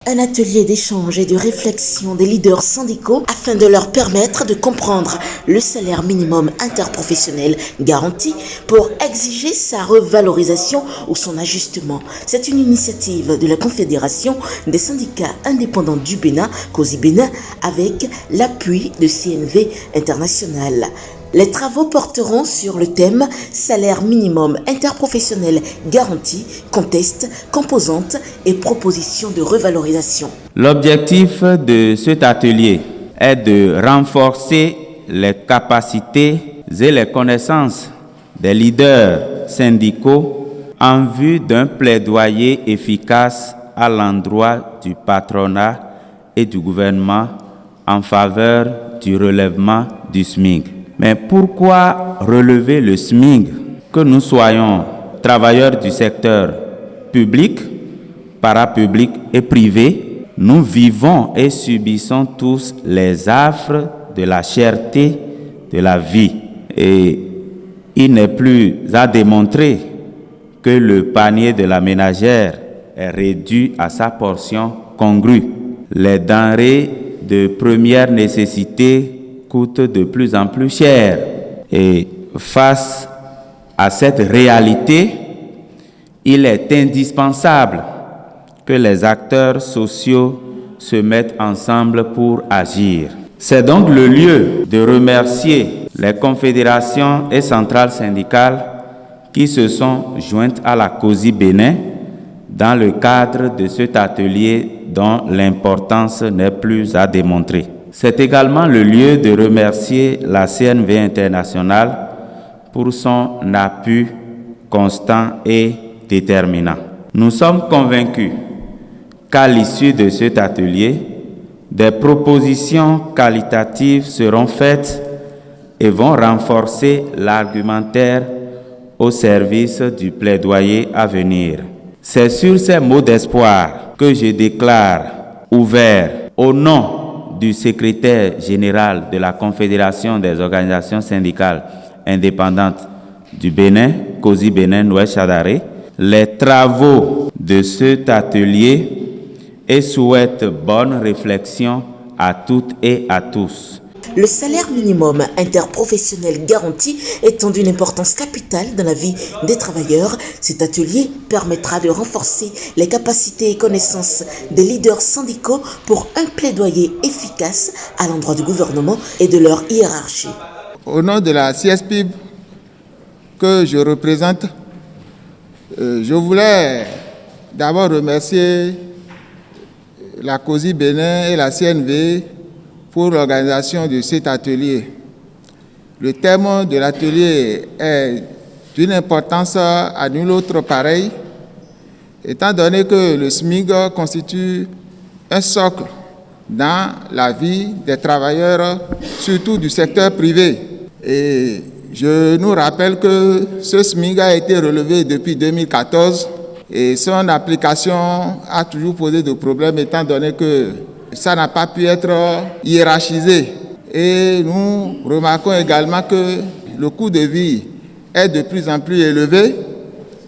un atelier d'échange et de réflexion des leaders syndicaux afin de leur permettre de comprendre le salaire minimum interprofessionnel garanti pour exiger sa revalorisation ou son ajustement. C'est une initiative de la Confédération des syndicats indépendants du Bénin, COSI Bénin, avec l'appui de CNV International. Les travaux porteront sur le thème salaire minimum interprofessionnel garanti, contexte, composantes et propositions de revalorisation. L'objectif de cet atelier est de renforcer les capacités et les connaissances des leaders syndicaux en vue d'un plaidoyer efficace à l'endroit du patronat et du gouvernement en faveur du relèvement du SMIC. Mais pourquoi relever le SMIC? Que nous soyons travailleurs du secteur public, parapublic et privé, nous vivons et subissons tous les affres de la cherté de la vie. Et il n'est plus à démontrer que le panier de la ménagère est réduit à sa portion congrue. Les denrées de première nécessité coûte de plus en plus cher. Et face à cette réalité, il est indispensable que les acteurs sociaux se mettent ensemble pour agir. C'est donc le lieu de remercier les confédérations et centrales syndicales qui se sont jointes à la COSI Bénin dans le cadre de cet atelier dont l'importance n'est plus à démontrer. C'est également le lieu de remercier la CNV International pour son appui constant et déterminant. Nous sommes convaincus qu'à l'issue de cet atelier, des propositions qualitatives seront faites et vont renforcer l'argumentaire au service du plaidoyer à venir. C'est sur ces mots d'espoir que je déclare ouvert au nom du secrétaire général de la Confédération des organisations syndicales indépendantes du Bénin, COSI Bénin Nouel Chadaré, les travaux de cet atelier et souhaite bonne réflexion à toutes et à tous. Le salaire minimum interprofessionnel garanti étant d'une importance capitale dans la vie des travailleurs, cet atelier permettra de renforcer les capacités et connaissances des leaders syndicaux pour un plaidoyer efficace à l'endroit du gouvernement et de leur hiérarchie. Au nom de la CSPIB que je représente, je voulais d'abord remercier la COSI Bénin et la CNV pour l'organisation de cet atelier. Le thème de l'atelier est d'une importance à nulle autre pareille, étant donné que le SMIC constitue un socle dans la vie des travailleurs, surtout du secteur privé. Et je nous rappelle que ce SMIC a été relevé depuis 2014 et son application a toujours posé de problèmes, étant donné que ça n'a pas pu être hiérarchisé. Et nous remarquons également que le coût de vie est de plus en plus élevé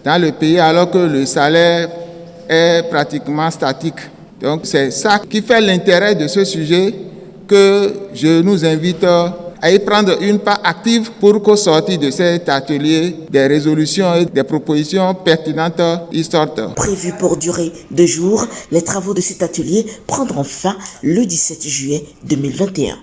dans le pays alors que le salaire est pratiquement statique. Donc c'est ça qui fait l'intérêt de ce sujet que je nous invite à y prendre une part active pour qu'au sortir de cet atelier, des résolutions et des propositions pertinentes y sortent. Prévu pour durer 2 jours, les travaux de cet atelier prendront fin le 17 juillet 2021.